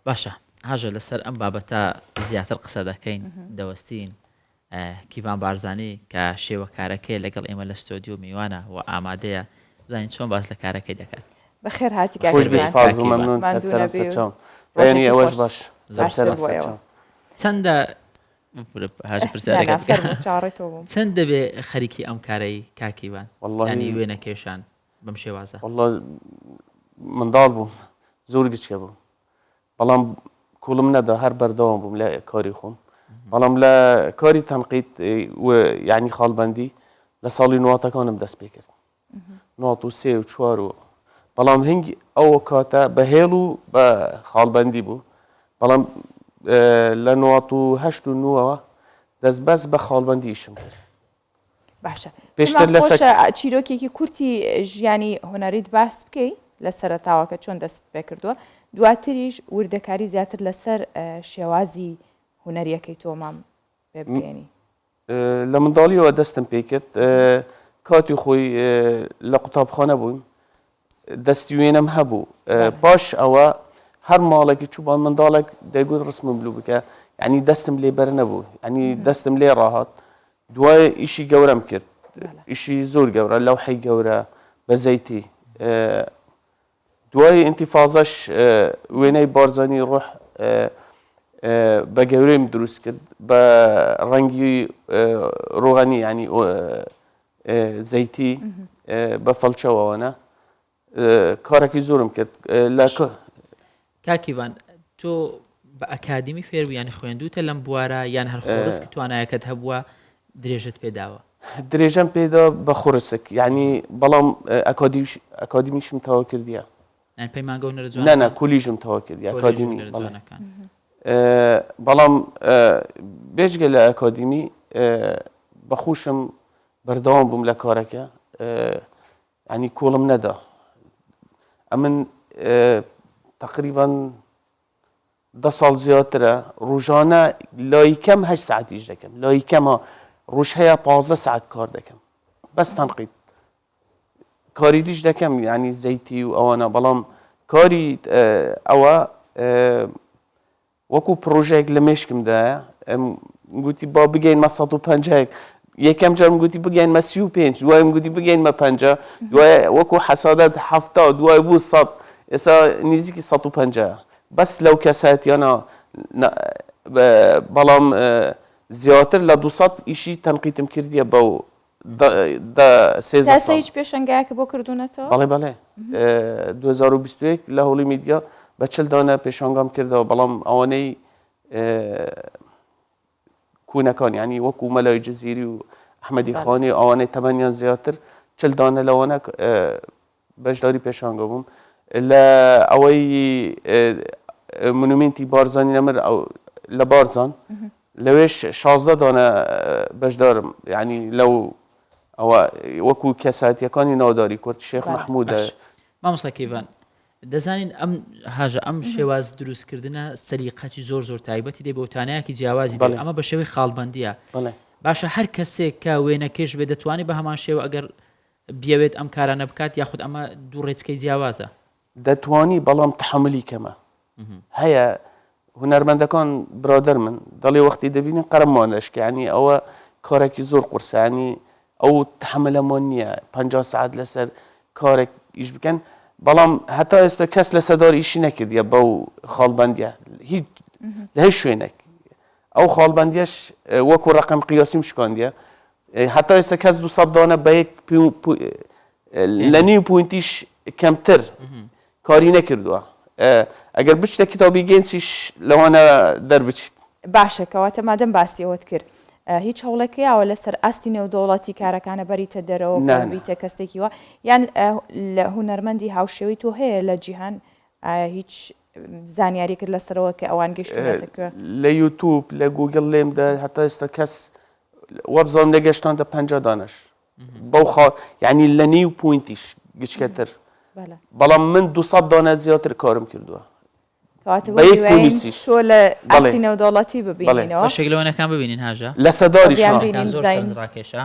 باشە هاژە لەسەر ئەم بابەتە زیاتر قسە دەکەین دەوەستین کیڤان بارزانی کە شێوەکارەکەی لەگەڵ ئێمە لە ستۆدیۆ میوانە و ئامادەیە زانین چۆن باس لە کارەکەی دەکات. بەخێر هاتی خۆش بسپاس و مەمنون سەرچاو بەیانی ئەوەش باش چەندە چەند دەبێ خەریکی ئەم کارەی کاکیوان ینی وێنە کێشان بەم شێوازە؟ والله منداڵ بووم زۆر گچکە بووم بەڵام کوڵم نەدا هەر بەردەوام بووم لە کاری خۆم بەڵام لە کاری تەنقیت یعنی خاڵبەندی لە ساڵی نواتەکانم دەست پێ کرد 93 و 4 بەڵام هەنگی ئەوە کاتە بەهێڵ و بە خاڵبەندی بوو بەڵام لە 98 و 9 دەست بەس بە خاڵبەندی ئیشم کرد. باشە پێشتر لەسەر چیرۆکێکی کورتی ژیانی هۆنەریت باس بکەی لە سەرەتاوە کە چۆن دەست پێ کردووە دواتریش وردەکاری زیاتر لەسەر شێوازی هوەریەکەی تۆمام پێ بگەێنی. لە منداڵیەوە دەستم پێ کرد کاتی خۆی لە قوتابخانە بوویم دەستی وێنەم هەبوو پاش ئەوە هەر ماڵێکی چوبان منداڵێک دەیگوت ڕسمم بلو بکە ینی دەستم لێ بەر نەبوو ینی دەستم لێ ڕاهات دوای ئیشی گەورەم کرد ئیشی زۆر گەورە لەوحەی گەورە بە زەیتی دوای ئینتیفازەش وێنەی بارزانی ڕۆح بە گەورەیم دروست کرد بە ڕەنگی ڕۆغەنی ینی زەیتی بە فەڵچەوەوەنە کارێکی زۆرم کرد لە کاکیوان تۆ بە ئەکادمی فێربوو ینی خوێندوتە لەم بوارە یان هەر خۆڕسکی توانایەکەت هەبووە درێژت پێداوە؟ درێژەم پێدا بە خۆڕسک ینی بەڵام ئەکادمیشم تەوا کردیە پەیمانگە و نەرە جوانەکان؟ نە کۆلیژم تەوا کردی ئەکادمی بەڵام بێژگە لە ئەکادمی بەخۆشم بەردەوام بووم لە کارەکە ینی کۆڵم نەدا ئەمن تقریبان 10 ساڵ زیاترە ڕۆژانە لای کەم 8 ساعتیش دەکەم لای کەمە ڕۆژ هەیە 15 ساعت کار دەکەم بەس تەنقید کاری دیش دەکەم ینی زەیتی و ئەوانە بەڵام کاری ئەوە وەکو پرۆژەیەک لە مێشکمدایە گوتی با بگەینمە 150 یەکەم جارم گوتی بگەینمە 35 دوایم گوتی بگەینمە 50 دوای وەکو حەسادەت 70 دوای بوو 100 ئێستا نزیکی 150 بەس لەو کەساتیانە بەڵام زیاتر لە 200 ئیشی تەنقیتم کردیە بەو سێ هیچ پێشەنگایەکە بۆ کردوونەتەوە؟ بەڵێ بەڵێ 2021 لە هەوڵی میدیا بە 40 دانە پێشانگام کردەوە بەڵام ئەوانەی کوونەکان ینی وەکو مەلای جزیری و ئەحمەدی خانی ئەوانەی تەمەنیان زیاتر 40 دانە لەوانە بەشداری پێشانگە بووم لە ئەوەی منومنتی بارزانی نەمر لە بارزان لەوێش 16 دانە بەشدارم ینی لەو ئەوە وەکو کەساتیەکانی ناوداری کورد شێخ مححمودە. مامۆستا کیڤان دەزانین ئەم هاژە ئەم شێواز دروستکردنە سەلیقەتی زۆر زۆر تایبەتی دێ بەوتانایەکی جیاوازی دێ ئەمە بە شێوەی خاڵبەندیە باشە هەر کەسێک کە وێنەکەش بێ دەتوانێت بە هەمان شێوە ئەگەر بیاوێت ئەم کارانە بکات یاخود ئەمە دوو ڕێچکەی جیاوازە دەتوانی بەڵام تحملی کەمە هەیە هونەرمەندەکان برادر من دەڵێ وەختی دەبینین قەرمانەشکە ینی ئەوە کارێکی زۆر قورسانی ئەو تحملەمان نییە 50 ساعت لەسەر کارێک ئیش بکەن بەڵام هەتا ئێستا کەس لە سەدار ئیشی نەکردیە بەو خاڵبەندیە هیچ لە هیچ شوێنێک ئەو خاڵبەندیەش وەکو ڕقم قیاسیم شکاندیە هەتا ئێستا کەس 200 دانە بە یەک لە نیو پوینتیش کەمتر کاری نەکردووە ئەگەر بچتە کتابی گەنسیش لەوانە دەربچیت. باشە کەواتە مادەم باسی ئەوەت کرد هیچ هەوڵێکیاوە لەسەر ئاستی نێودەوڵەتی کارەکانە بەریتە دەرەوە بیتە کەسێکیوە یان لە هونەرمەندی هاوشێوی تۆ هەیە لە جیهان هیچ زانیاری کرد لەسەرەوە کە ئەوان گەشتێتەکە لە یوتوب لە گوگل لێمدا هەتا ئێستا کەس وەبزان نەگەشتانتە 50 دانش بەو ینی لە نیو پوینتیش گچکەتر بەڵام من 200 دانە زیاتر کارم کردووە بە یەک پۆلیسیش تۆ لە ئاستی نێودەوڵەتی ببینینەوە شەکلەوەنەکان ببینین هاژە لە سەداریش ڕاکێشە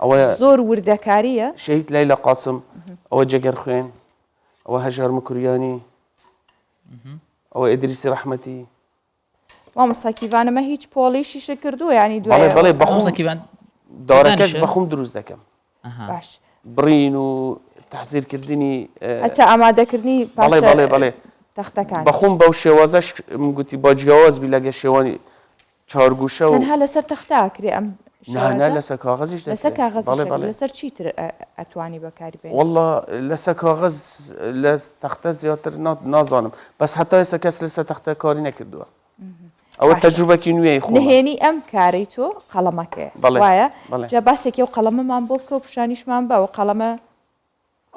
ئەوە زۆر وردەکاریە شەید لەیلە قاسم ئەوە جەگەر خوێن ئەوە هەژار مکوریانی ئەوە ئیدریسی ڕەحمەتی مامۆستا کیڤانەمە هیچ پۆڵیشیش کردووە ینی بەڵێ دوای بەڵێ بەخۆم مامۆستاکیڤان دارەکەش بەخۆم دروست دەکەم باش بڕین و تەحزیرکردنی هەتا ئامادەکردنی بەڵێ بەڵێ بەڵێ تەختەکان بەخۆم بەو شێوازەش گوتی با جیاواز بی لەگە شێوانی چارگوشە و تەنها لەسەر تەختاکرێ ئەم نانە لەسەر کاغەزیش لەسەر کاغەز بەڵێ بەڵێ لەسەر چیتر ئەتوانی بەکاری بێن والله لەسەر کاغەز لە تەختە زیاتر نازانم بەس هەتا ئێستا کەس لەسەر تەختە کاری نەکردووە ئەوە تەجروبەکی نوێی خۆمە نهێنی ئەم کارەی تۆ قەڵەمەکەی وایە جا باسێکی و قەڵەمەمان بۆ بکە و پیشانیشمان بە و قەڵەمە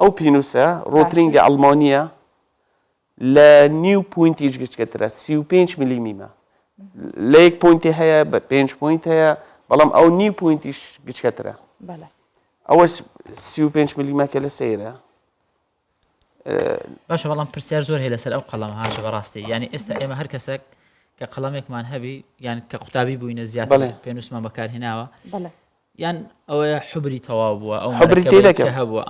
ئەو پینوسە ڕۆترینگە ئەڵمانیە لە نیو پوینتیش گچکەترە 35 میلیمیمە لە 1 پوینتی هەیە بە 5 پوینت هەیە بەڵام ئەو نیو پوینتیش گچکەترە ئەوە 35 میلیمەکە لە سەیرە باشە بەڵام پرسیار زۆر هەیە لەسەر ئەو قەڵەمە هاژە بەڕاستی ینی ئێستا ئێمە هەر کەسێک کە قەڵەمێکمان هەبی یان کە قوتابی بووینە زیاتر پێنووسمان بەکارهێناوە یان ئەوەیە حبری تەواو بووە ئەو حبری تێدەکەم هەبووە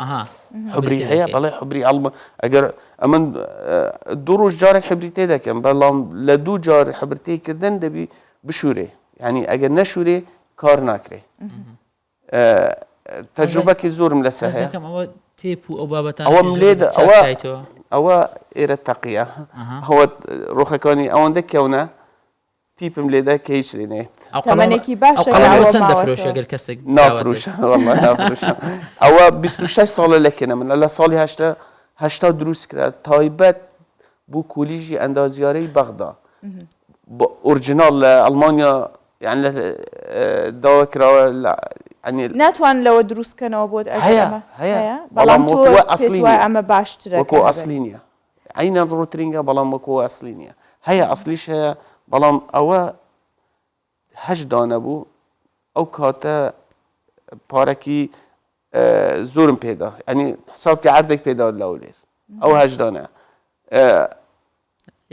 حبری هەیە بەڵێ حبری ئەڵمە ئەگەر ئەمن دوو ڕۆژ جارێک حبری تێدەکەم بەڵام لە دوو جار حبرتێکردن دەبی بشوورێ ینی ئەگەر نەشوورێ کار ناکرێ تەجروبەکی زۆرم لەسەر هەیە ئەوە تێپ و ئەو بابەتان ئەوە ئێرە تەقیە ئەوە ڕۆخەکانی ئەوەندە کەونە تیپم لێدا کە هیچ لێنێت تەمەنێکی باشە چەند دەفرۆشە ئەگەر کەسێک نافرۆشە نافرۆشە ئەوە 26 ساڵە لەکەنە من لە ساڵی هەشتا دروست کرا تایبەت بوو کولیژی ئەندازیارەی بەغدا ئۆرجینال لە ئەڵمانیا یان لە داوا کراوە ناتوان لەوە دروستکەنەوە بۆت هەیە بەڵام تۆ ئەمە باشترە وەکو ئەسلی نییە عینە ڕۆترینگە بەڵام وەکو ئەسلی نییە هەیە ئەسلیش هەیە بەڵام ئەوە هەش دانە بوو ئەو کاتە پارەکی زۆرم پێدا ئەنی حسابکە عەردێک پێدا لەولێر ئەو هەش دانە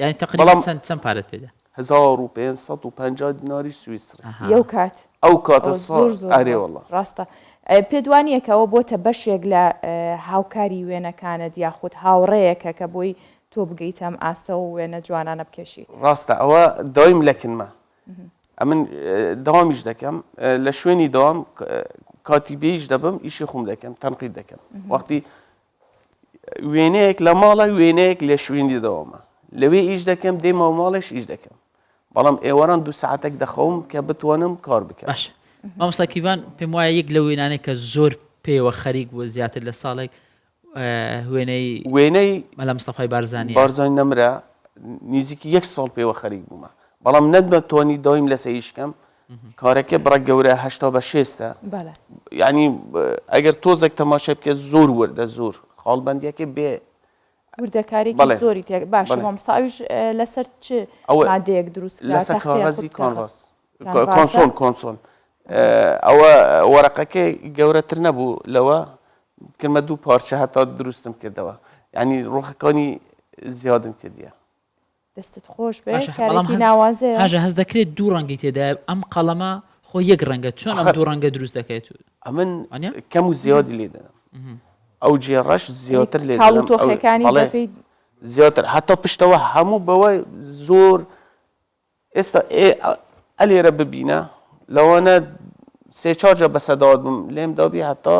یعنی تقریبا چەند پارەت پێدا 1550 دیناری سوئیسری یەو کات ئەو کاتە ئەرێ وەڵڵا ڕاستە پێدوانیەکەوە بۆتە بەشێک لە هاوکاری وێنەکانت یاخود هاوڕێیەکە کە بۆی تۆ بگەیت ئەم ئاسە و وێنە جوانانە بکەشیت ڕاستە ئەوە دایم لەکنمە ئەمن داوامیش دەکەم لە شوێنی داوام کاتی بێیش دەبم ئیشی خۆم دەکەم تەنقید دەکەم وەختی وێنەیەک لە ماڵە وێنەیەک لە شوێنی داوامە لەوێ ئیش دەکەم دێمە ماڵش ئیش دەکەم بەڵام ئێوەران 2 ساعتێک دەخەوم کە بتوانم کار بکەم باش مامۆستا کیڤان پێم وایە یەک لە وێنانەی کە زۆر پێوە خەریک بووە زیاتر لە ساڵێک وێنەی مەلا مستەفای بارزانی نەمرە نزیکی 1 ساڵ پێوە خەریک بوومە بەڵام نەتوانی دایم لەسەر ئیشکەم کارەکە بڕە گەورە 86 یعنی ئەگەر تۆزێک تەماشای بکە زۆر وەردە زۆر خاڵبەندیەکە بێ وردەکاریی زۆری تێک باشە مامۆستاویش لەسەر چ مادەیەک دروست لەسەر کاغەزی کۆنڤاس کۆنسۆل ئەوە وەرەقەکەی گەورەتر نەبوو لەوە کردمە 2 پارچە هەتا دروستم کردەوە یعنی ڕۆخەکانی زیادم کردیە دەستت خۆش بێ کارێکی ناوازەیە هاژە هەست دەکرێت دوو ڕەنگی تێدایە ئەم قەڵەمە خۆ یەک ڕەنگە چۆن ئەم دوو ڕەنگە دروست دەکەێت ئەمن کەم و زیادی لێ دەدەم ئەو جێڕەش زیاتر لێ تۆخەکانی زیاتر هەتا پشتەوە هەموو بەوەی زۆر ئێستا ئەلێرە ببینە لەوانە 3-4 جا بەسەداوات بم لێم دابی هەتا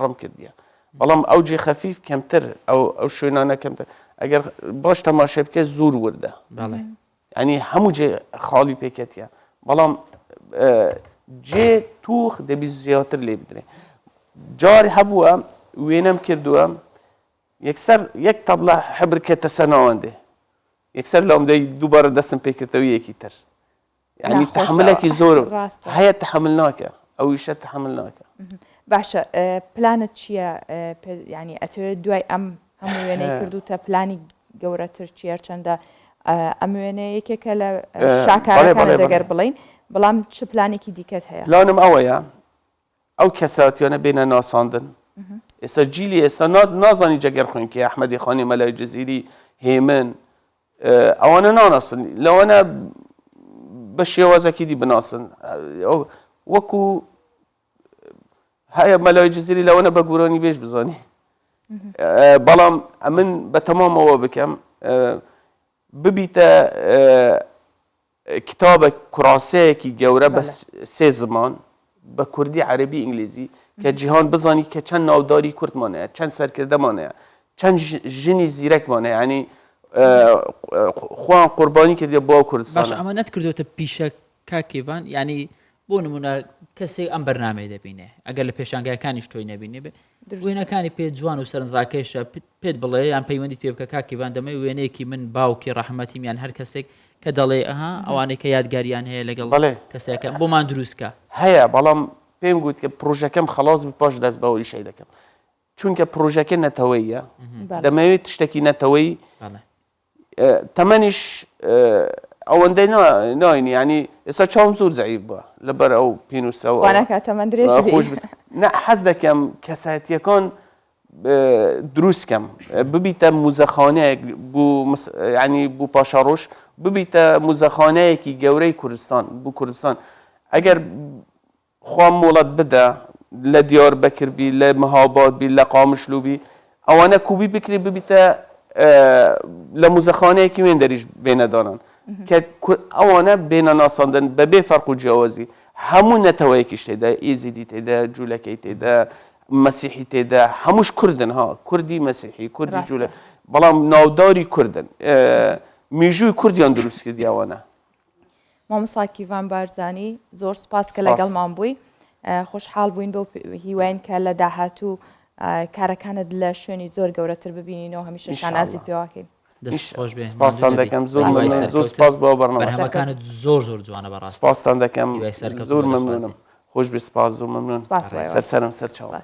ڕم کردیە بەڵام ئەو جێ خەفیف کەمتر ئەو شوێنانە کەمتر ئەگەر باش تەماشای بکە زۆر وردە ینی هەموو جێ خاڵی پێکەتیە بەڵام جێ توخ دەبی زیاتر لێ بدرێ جاری هەبووە وێنەم کردووە یەکسەر یەک تەبلە حبر کێتە سەر ناوەندێ یەکسەر لەم دەی دووبارە دەستم پێکردەوە یەکی تر یعنی تحملێکی زۆر هەیە تحمل ناکە ئەو ئیشە تحمل ناکە باشە پلانت چییە ینی ئەتەوێت دوای ئەم هەموو وێنەی کردوتە پلانی گەورەتر چیە چەندە ئەم وێنە یەکێکە لە شاکارەکانە دەگەر بڵین بەڵام چ پلانێکی دیکەت هەیە پلانم ئەوەیە ئەو کەساتیانە بینە ناساندن ئێستا جیلی ئێستا نازانی جەگەر خوێن کە ئەحمەدی خانی مەلای جەزیری هێمن ئەوانە ناناسن لەوانە بە شێوازەکی دی بناسن وەکو هەیە مەلای جەزیری لەوانە بە گورانی بێژ بزانی بەڵام ئەمن بە تەمامەوە بکەم ببیتە کتابە کوڕاسەیەکی گەورە بە سێ زمان بە کوردی عەربی ئینگلیزی کە جیهان بزانی کە چەند ناوداری کورتمانەیە چەند سەرکردەمانەیە چەند ژنی زیرەکمانەیە ینی خوان قوربانی کردی بۆ کوردستان باش ئەمە نەتکردوتە پیشە کاکێوان ینی بۆ نمونە کەسێک ئەم بەرنامەیە دەبینێ ئەگەر لە پێشانگایەکانیش تۆی نەبینێ بێ وێنەکانی پێ جوان و سەرنجڕاکێشە پێت بڵێ یان پەیوەندی پێ بکە کاکێوان دەمەوێت وێنەیەکی من باوکی ڕەحمەتیم یان هەر کەسێک کە دەڵێ ئەها ئەوانەی کە یادگاریان هەیە لەگەڵ کەسێکە بۆمان دروستکە هەیە بەڵام پێم گوت کە پرۆژەکەم خلاص بی پاش دەست بەوەی شەی دەکەم چونکە پرۆژەکە نەتەوەیە دەمەوێت تشتێکی نەتەوەی تەمەنیش ئەوەندەی ناینی ینی ئێستا چاوم زۆر زەعیف بووە لەبەر ئەو پێنووسەوە خۆش حەز دەکەم کەسایەتیەکان دروستکەم ببیتە موزەخانەیەک ینی بوو پاشەڕۆژ ببیتە موزەخانەیەکی گەورەی کوردستان بوو کوردستان ئەگەر خوا مۆڵەت بدە لە دیاربەکربی لە مەهابادبی لە قامشلوبی ئەوانە کوبی بکری ببیتە لە موزەخانەیەکی وێن دەریش بێنەدانان کە ئەوانە بێنە ناساندن بەبێ فەرق و جیاوازی هەموو نەتەوەیەکیش تێدا ئێزیدی تێدا جوولەکەی تێدا مەسیحی تێدا هەمووش کوردن ها کوردی مەسیحی کوردی جوولە بەڵام ناوداری کوردن میژووی کوردیان دروست کردی ئەوانە مامۆستا کیڤان بارزانی زۆر سپاس کە لەگەڵمان بووی خۆشحاڵ بووین بەو هیواین کە لە داهاتوو کارەکانت لە شوێنی زۆر گەورەتر ببینینەوە هەمیشە شانازی پێواکەین سپاسان دەکەم زۆر سپاس بۆ بەرنامەکانت زۆر جوانە بەڕاستی سپاسان دەکەم زۆر مەمنونم خۆش بێ سپاس زۆر مەمنون سەرسەرم سەر چاوە